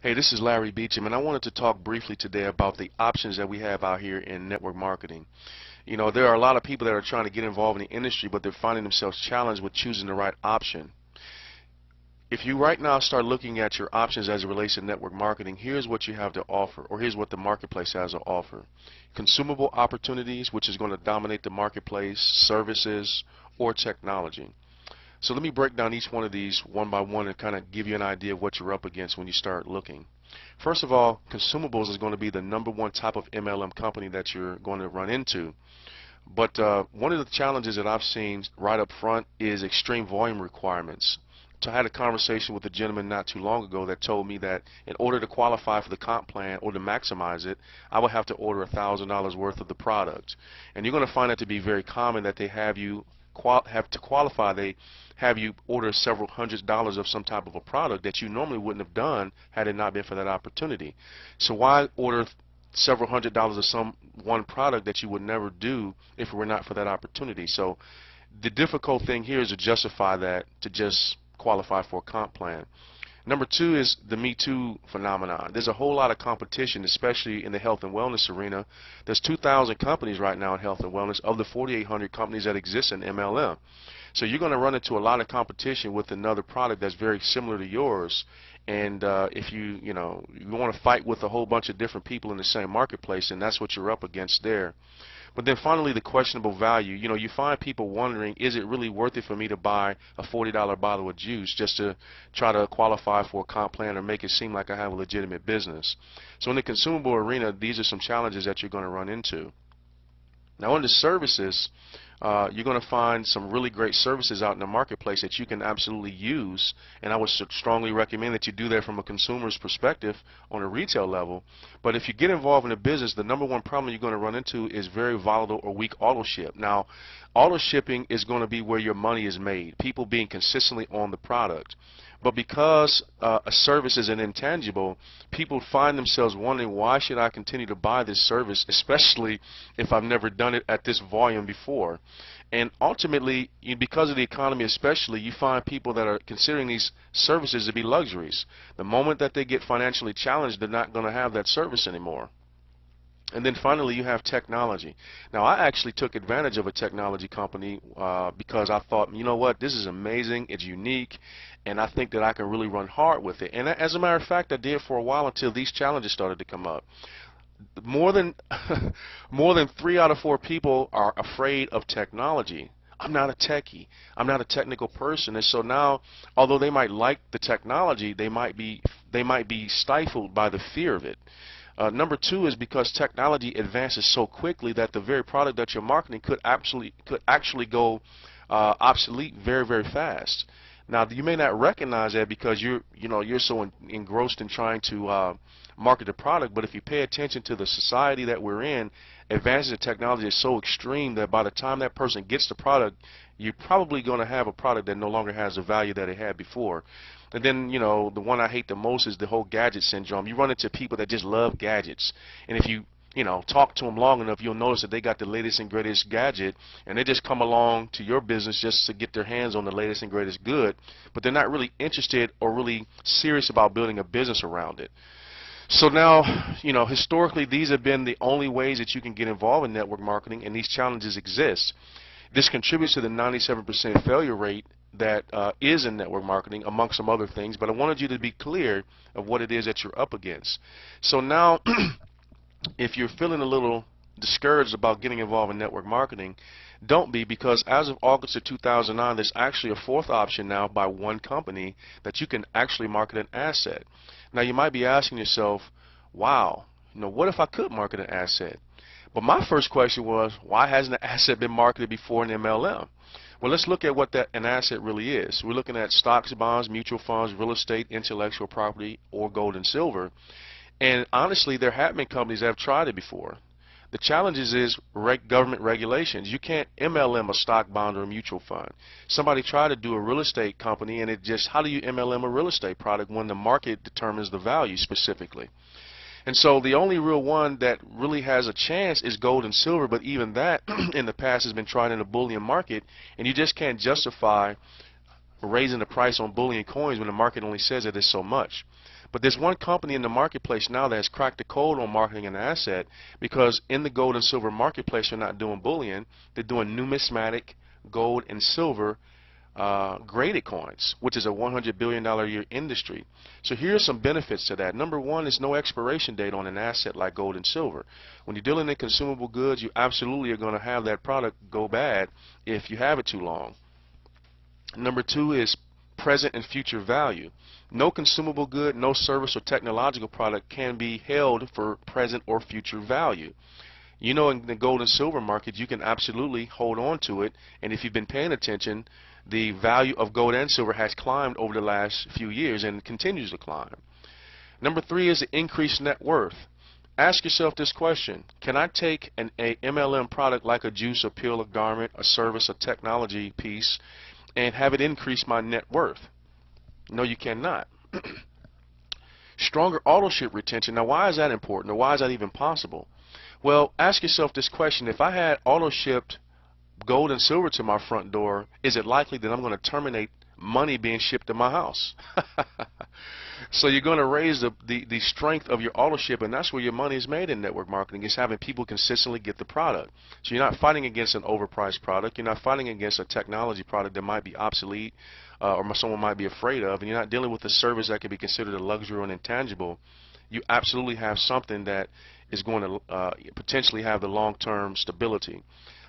Hey, this is Larry Beecham, and I wanted to talk briefly today about the options that we have out here in network marketing. You know, there are a lot of people that are trying to get involved in the industry, but they're finding themselves challenged with choosing the right option. If you right now start looking at your options as it relates to network marketing, here's what you have to offer, or here's what the marketplace has to offer. Consumable opportunities, which is going to dominate the marketplace, services, or technology. So let me break down each one of these one by one and kind of give you an idea of what you're up against when you start looking. First of all, consumables is going to be the #1 type of MLM company that you're going to run into. But one of the challenges that I've seen right up front is extreme volume requirements. So I had a conversation with a gentleman not too long ago that told me that in order to qualify for the comp plan or to maximize it, I would have to order $1,000 worth of the product. And you're going to find it to be very common that they have you have to qualify. They have you order several $100s of some type of a product that you normally wouldn't have done had it not been for that opportunity. So why order several $100s of some one product that you would never do if it were not for that opportunity? So the difficult thing here is to justify that to just qualify for a comp plan. Number two is the Me Too phenomenon. There's a whole lot of competition, especially in the health and wellness arena. There's 2,000 companies right now in health and wellness of the 4,800 companies that exist in MLM. So you're going to run into a lot of competition with another product that's very similar to yours. And if you want to fight with a whole bunch of different people in the same marketplace, and that's what you're up against there. But then finally, the questionable value. You know, you find people wondering, is it really worth it for me to buy a $40 bottle of juice just to try to qualify for a comp plan or make it seem like I have a legitimate business? So in the consumable arena, these are some challenges that you're going to run into. Now, under services, you're going to find some really great services out in the marketplace that you can absolutely use, and I would strongly recommend that you do that from a consumer's perspective on a retail level. But if you get involved in a business, the #1 problem you're going to run into is very volatile or weak auto ship. Now, auto shipping is going to be where your money is made, people being consistently on the product. But because a service is an intangible, people find themselves wondering, why should I continue to buy this service, especially if I've never done it at this volume before? And ultimately, because of the economy especially, you find people that are considering these services to be luxuries. The moment that they get financially challenged, they're not going to have that service anymore. And then finally, you have technology. Now, I actually took advantage of a technology company because I thought, you know what, this is amazing, it's unique, and I think that I can really run hard with it. And as a matter of fact, I did for a while until these challenges started to come up. More than 3 out of 4 people are afraid of technology. I'm not a techie. I'm not a technical person, and so now, although they might like the technology, they might be stifled by the fear of it. Number two is because technology advances so quickly that the very product that you're marketing could actually go obsolete very, very fast. Now, you may not recognize that because you're so engrossed in trying to market the product, but if you pay attention to the society that we're in, advances in technology is so extreme that by the time that person gets the product, you're probably going to have a product that no longer has the value that it had before. And then, the one I hate the most is the whole gadget syndrome. You run into people that just love gadgets, and if you talk to them long enough, you'll notice that they got the latest and greatest gadget, and they just come along to your business just to get their hands on the latest and greatest good, but they're not really interested or really serious about building a business around it. So now, historically, these have been the only ways that you can get involved in network marketing, and these challenges exist. This contributes to the 97% failure rate that is in network marketing, amongst some other things, but I wanted you to be clear of what it is that you're up against. So now, if you're feeling a little discouraged about getting involved in network marketing, don't be, because as of August of 2009, there's actually a 4th option now by one company that you can actually market an asset. Now, you might be asking yourself, wow, what if I could market an asset? But my first question was, why hasn't an asset been marketed before in MLM? Well, let's look at what an asset really is. We're looking at stocks, bonds, mutual funds, real estate, intellectual property, or gold and silver. And honestly, there have been companies that have tried it before. The challenge is government regulations. You can't MLM a stock, bond, or a mutual fund. Somebody tried to do a real estate company, and how do you MLM a real estate product when the market determines the value specifically? And so the only real one that really has a chance is gold and silver, but even that in the past has been tried in the bullion market, and you just can't justify raising the price on bullion coins when the market only says that it's so much. But there's one company in the marketplace now that has cracked the code on marketing an asset, because in the gold and silver marketplace they're not doing bullion, they're doing numismatic gold and silver graded coins, which is a $100 billion a year industry. So here are some benefits to that. Number one is no expiration date on an asset like gold and silver. When you're dealing in consumable goods, you absolutely are going to have that product go bad if you have it too long. Number two is present and future value. No consumable good, no service or technological product can be held for present or future value. You know, in the gold and silver market, you can absolutely hold on to it, and if you've been paying attention, the value of gold and silver has climbed over the last few years and continues to climb. Number three is the increased net worth. Ask yourself this question: can I take a MLM product like a juice, a pill, a garment, a service, a technology piece, and have it increase my net worth? No, you cannot. Stronger auto ship retention. Now, why is that important, or why is that even possible? Well, ask yourself this question: if I had auto shipped gold and silver to my front door, is it likely that I'm going to terminate money being shipped to my house? So you're going to raise the strength of your auto ship, and that's where your money is made in network marketing, is having people consistently get the product. So you're not fighting against an overpriced product. You're not fighting against a technology product that might be obsolete or someone might be afraid of, and you're not dealing with a service that could be considered a luxury or an intangible. You absolutely have something that is going to potentially have the long-term stability.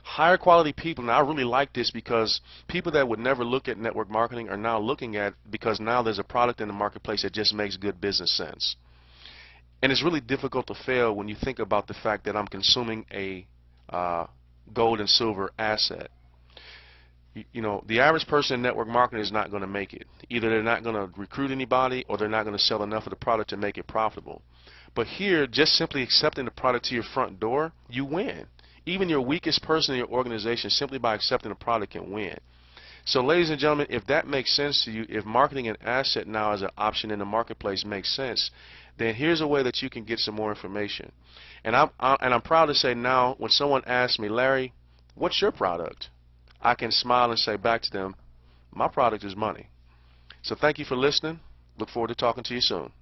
Higher quality people. Now, I really like this because people that would never look at network marketing are now looking at it, because now there's a product in the marketplace that just makes good business sense. And it's really difficult to fail when you think about the fact that I'm consuming a gold and silver asset. You know, the average person in network marketing is not going to make it. Either they're not going to recruit anybody, or they're not going to sell enough of the product to make it profitable. But here, just simply accepting the product to your front door, you win. Even your weakest person in your organization, simply by accepting the product, can win. So, ladies and gentlemen, if that makes sense to you, if marketing an asset now as an option in the marketplace makes sense, then here's a way that you can get some more information. And I'm proud to say now, when someone asks me, Larry, what's your product? I can smile and say back to them, my product is money. So thank you for listening. Look forward to talking to you soon.